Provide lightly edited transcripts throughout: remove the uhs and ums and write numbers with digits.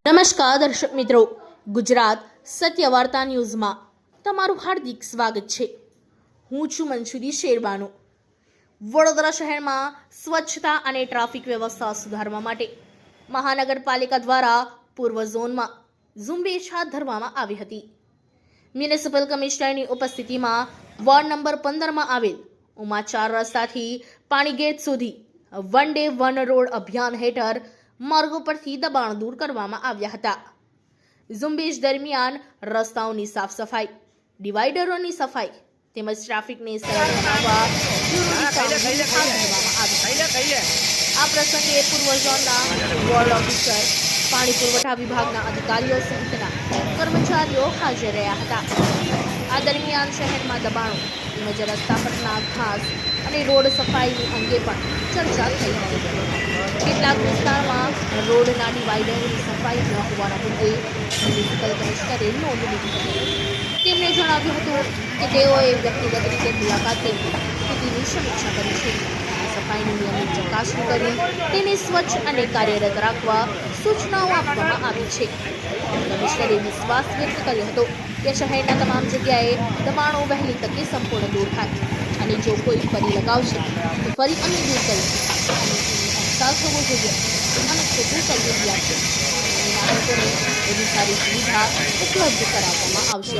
નમસ્કાર દર્શક મિત્રો, ગુજરાત સત્ય વાર્તા ન્યૂઝમાં તમારું હાર્દિક સ્વાગત છે. હું છું મંસૂરી શેરબાનુ. વડોદરા શહેરમાં સ્વચ્છતા અને ટ્રાફિક વ્યવસ્થા સુધારવા માટે મહાનગરપાલિકા દ્વારા પૂર્વ ઝોનમાં ઝુંબેશ હાથ ધરવામાં આવી હતી. મ્યુનિસિપલ કમિશનરની ઉપસ્થિતિમાં વોર્ડ નંબર 15માં આવેલ ઉમા 4 રસ્તાથી પાણીગેટ સુધી વન ડે વન રોડ અભિયાન હેઠળ માર્ગો પરથી દબાણ દૂર કરવામાં આવ્યા હતા. ઝુંબેશ દરમિયાન રસ્તાઓની સાફ સફાઈ, ડિવાઈડરોની સફાઈ તેમજ ટ્રાફિકને સરળ બનાવવા જરૂરી કામગીરી હાથ ધરવામાં આવી. આ પ્રસંગે પૂર્વ ઝોનના વોર્ડ ઓફિસર, પાણી પુરવઠા વિભાગના અધિકારીઓ સહિતના કર્મચારીઓ હાજર રહ્યા હતા. આ દરમિયાન શહેરમાં દબાણો તેમજ રસ્તા પરના ઘાસ અને રોડ સફાઈ અંગે પણ ચર્ચા થઈ હતી. કેટલાક વિસ્તારમાં રોડના ડિવાઈડરની સફાઈ ન હોવાના મુદ્દે મ્યુનિસિપલ કમિશનરે નોંધ લીધી હતી. તેમણે જણાવ્યું હતું કે તેઓએ વ્યક્તિગત રીતે મુલાકાત લઈ સ્થિતિની સમીક્ષા કરી છે. સફાઈની નિયમિત ચકાસણી કરી તેને સ્વચ્છ અને કાર્યરત રાખવા સૂચનાઓ આપવામાં આવી છે. કમિશનરે વિશ્વાસ વ્યક્ત કર્યો હતો કે શહેરના તમામ જગ્યાએ દબાણો વહેલી તકે સંપૂર્ણ દૂર થાય અને જો કોઈ ફરી લગાવશે તો ફરી અમે દૂર કરીશું અને અહેસાસ હોવો જોઈએ અને ખોટું જરૂરિયાત છે અને નાગરિકોને વધુ સારી સુવિધા ઉપલબ્ધ કરાવવામાં આવશે.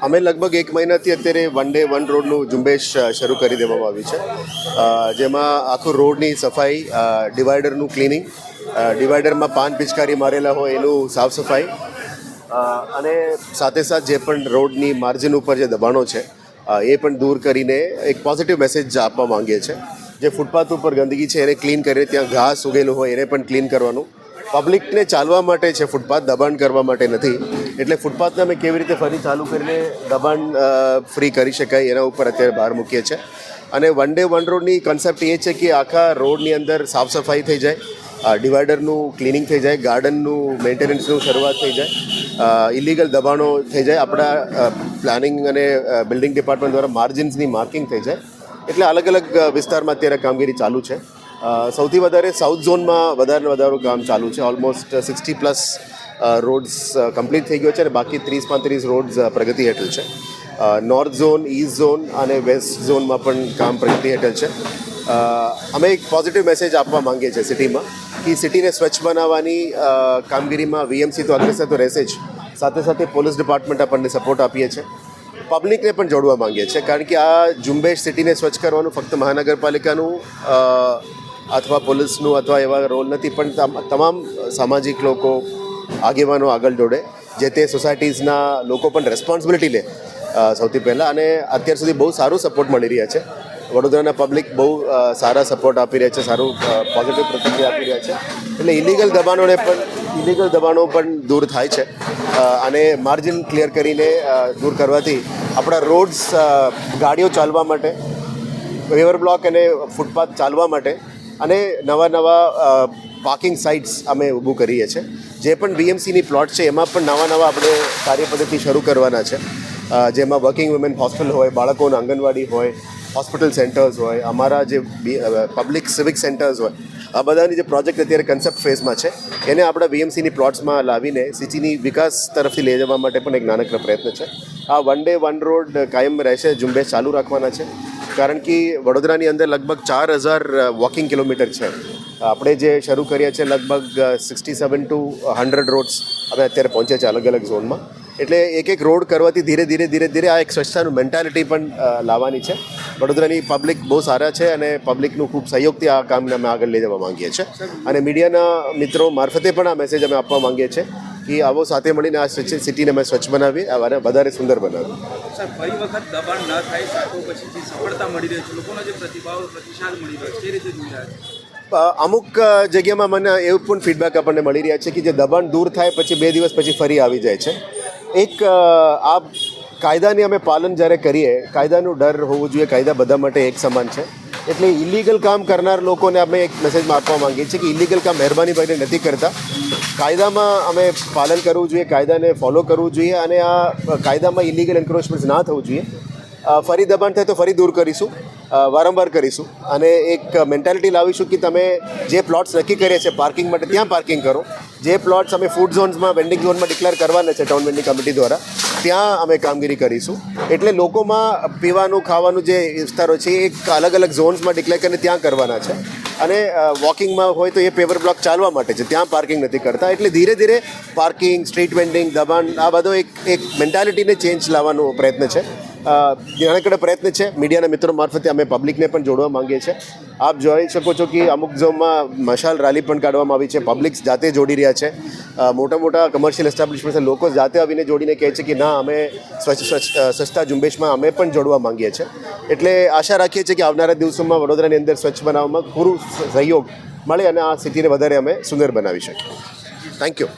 અમે લગભગ 1 મહિનાથી અત્યારે વન ડે વન રોડનું ઝુંબેશ શરૂ કરી દેવામાં આવ્યું છે, જેમાં આખું રોડની સફાઈ, ડિવાઈડરનું ક્લિનિંગ, ડિવાઈડરમાં પાન પિચકારી મારેલા હોય એનું સાફ સફાઈ અને સાથે સાથે જે પણ રોડની માર્જિન ઉપર જે દબાણો છે એ પણ દૂર કરીને એક પોઝિટિવ મેસેજ આપવા માંગીએ છીએ. જે ફૂટપાથ ઉપર ગંદકી છે એને ક્લીન કરીને ત્યાં ઘાસ ઉગેલું હોય એને પણ ક્લીન કરવાનું. પબ્લિકને ચાલવા માટે છે ફૂટપાથ, દબાણ કરવા માટે નથી. એટલે ફૂટપાથને અમે કેવી રીતે ફરી ચાલુ કરીને દબાણ ફ્રી કરી શકાય એના ઉપર અત્યારે ભાર મૂકીએ છીએ. અને વન ડે વન રોડની કન્સેપ્ટ એ છે કે આખા રોડની અંદર સાફ સફાઈ થઈ જાય, ડિવાઈડરનું ક્લિનિંગ થઈ જાય, ગાર્ડનનું મેન્ટેનન્સનું શરૂઆત થઈ જાય, ઇલીગલ દબાણો થઈ જાય, આપણા પ્લાનિંગ અને બિલ્ડિંગ ડિપાર્ટમેન્ટ દ્વારા માર્જિન્સની માર્કિંગ થઈ જાય. એટલે અલગ અલગ વિસ્તારમાં અત્યારે કામગીરી ચાલુ છે. સૌથી વધારે સાઉથ ઝોનમાં વધારે કામ ચાલુ છે. ઓલમોસ્ટ 60+ રોડ્સ કમ્પ્લીટ થઈ ગયો છે અને બાકી 30-35 રોડ્સ પ્રગતિ હેઠળ છે. નોર્થ ઝોન, ઈસ્ટ ઝોન અને વેસ્ટ ઝોનમાં પણ કામ પ્રગતિ હેઠળ છે. અમે એક પોઝિટિવ મેસેજ આપવા માંગીએ છીએ સિટીમાં કે સિટીને સ્વચ્છ બનાવવાની કામગીરીમાં વીએમસી તો અગ્રેસર તો રહેશે જ, સાથે સાથે પોલીસ ડિપાર્ટમેન્ટ આપણને સપોર્ટ આપીએ છીએ. પબ્લિકને પણ જોડવા માંગીએ છીએ, કારણ કે આ ઝુંબેશ સિટીને સ્વચ્છ કરવાનું ફક્ત મહાનગરપાલિકાનું અથવા પોલીસનું અથવા એવા રોલ નથી, પણ તમામ સામાજિક લોકો, આગેવાનો આગળ જોડે, જે તે સોસાયટીઝના લોકો પણ રેસ્પોન્સિબિલિટી લે સૌથી પહેલાં. અને અત્યાર સુધી બહુ સારું સપોર્ટ મળી રહ્યા છે. વડોદરાના પબ્લિક બહુ સારા સપોર્ટ આપી રહ્યા છે, સારું પોઝિટિવ પ્રતિક્રિયા આપી રહ્યા છે. એટલે ઇલીગલ દબાણો પણ દૂર થાય છે અને માર્જિન ક્લિયર કરીને દૂર કરવાથી આપણા રોડ્સ ગાડીઓ ચાલવા માટે, રિવર બ્લોક અને ફૂટપાથ ચાલવા માટે અને નવા પાર્કિંગ સાઇટ્સ અમે ઊભું કરીએ છીએ. જે પણ વીએમસીની પ્લોટ છે એમાં પણ નવા આપણે કાર્યપદ્ધતિ શરૂ કરવાના છે, જેમાં વર્કિંગ વુમેન હોસ્ટેલ હોય, બાળકોના આંગણવાડી હોય, હોસ્પિટલ સેન્ટર્સ હોય, અમારા જે પબ્લિક સિવિક સેન્ટર્સ હોય, આ બધાની જે પ્રોજેક્ટ અત્યારે કન્સેપ્ટ ફેઝમાં છે એને આપણા વીએમસીની પ્લોટ્સમાં લાવીને સિટીની વિકાસ તરફથી લઈ જવા માટે પણ એક નાનકડો પ્રયત્ન છે. આ વન ડે વન રોડ કાયમ રહેશે, ઝુંબેશ ચાલુ રાખવાના છે, કારણ કે વડોદરાની અંદર લગભગ 4000 વોકિંગ કિલોમીટર છે. આપણે જે શરૂ કર્યા છે લગભગ 67 to 100 રોડ્સ અમે અત્યારે પહોંચ્યા છે અલગ અલગ ઝોનમાં. એટલે એક રોડ કરવાથી ધીરે ધીરે આ એક સ્વચ્છતાનું મેન્ટાલિટી પણ લાવવાની છે. વડોદરાની પબ્લિક બહુ સારા છે અને પબ્લિકનું ખૂબ સહયોગથી આ કામને અમે આગળ લઈ જવા માંગીએ છીએ. અને મીડિયાના મિત્રો મારફતે પણ આ મેસેજ અમે આપવા માંગીએ છીએ કે આવો સાથે મળીને આ સિટીને અમે સ્વચ્છ બનાવીએ અને વધારે સુંદર બનાવીએ. ફરી વખત દબાણ ન થાય તો પછી જે સફળતા મળી રહી છે, લોકોનો જે પ્રતિસાદ મળી રહ્યો છે, એ રીતે જોઈ રહ્યા છે. અમુક જગ્યામાં મને એવું પણ ફીડબેક આપણને મળી રહ્યા છે કે જે દબાણ દૂર થાય પછી 2 દિવસ પછી ફરી આવી જાય છે. એક આ કાયદાની અમે પાલન જ્યારે કરીએ, કાયદાનું ડર હોવું જોઈએ, કાયદા બધા માટે એક સમાન છે. એટલે ઇલીગલ કામ કરનાર લોકોને અમે એક મેસેજમાં આપવા માંગીએ છીએ કે ઇલીગલ કામ મહેરબાની કરીને નથી કરતા. કાયદામાં અમે પાલન કરવું જોઈએ, કાયદાને ફોલો કરવું જોઈએ અને આ કાયદામાં ઇલીગલ એન્ક્રોચમેન્ટ ના થવું જોઈએ. ફરી દબાણ થાય તો ફરી દૂર કરીશું. વારંવાર કરીશું અને એક મેન્ટાલિટી લાવીશું કે તમે જે પ્લોટ્સ નક્કી કર્યા છે પાર્કિંગ માટે ત્યાં પાર્કિંગ કરો. જે પ્લોટ્સ અમે ફૂડ ઝોન્સમાં વેન્ડિંગ ઝોનમાં ડિક્લેર કરવાના છે ટાઉન વેન્ડિંગ કમિટી દ્વારા ત્યાં અમે કામગીરી કરીશું. એટલે લોકોમાં પીવાનું ખાવાનું જે વિસ્તારો છે એ એક અલગ અલગ ઝોન્સમાં ડિક્લેર કરીને ત્યાં કરવાના છે અને વોકિંગમાં હોય તો એ પેવર બ્લોક ચાલવા માટે છે, ત્યાં પાર્કિંગ નથી કરતા. એટલે ધીરે ધીરે પાર્કિંગ, સ્ટ્રીટ વેન્ડિંગ, દબાણ આ બધો એક મેન્ટાલિટીને ચેન્જ લાવવાનો પ્રયત્ન છે. નાનકડો પ્રયત્ન છે. મીડિયાના મિત્રો મારફતે અમે પબ્લિકને પણ જોડવા માંગીએ છીએ. આપ જોઈ શકો છો કે અમુક ઝોનમાં મશાલ રેલી પણ કાઢવામાં આવી છે. પબ્લિક જાતે જોડી રહ્યા છે. મોટા મોટા કમર્શિયલ એસ્ટાબ્લિશમેન્ટ લોકો જાતે આવીને જોડીને કહે છે કે ના, અમે સ્વચ્છતા ઝુંબેશમાં અમે પણ જોડવા માંગીએ છીએ. એટલે આશા રાખીએ છીએ કે આવનારા દિવસોમાં વડોદરાની અંદર સ્વચ્છ બનાવવામાં પૂરું સહયોગ મળે અને આ સિટીને વધારે અમે સુંદર બનાવી શકીએ. Thank you.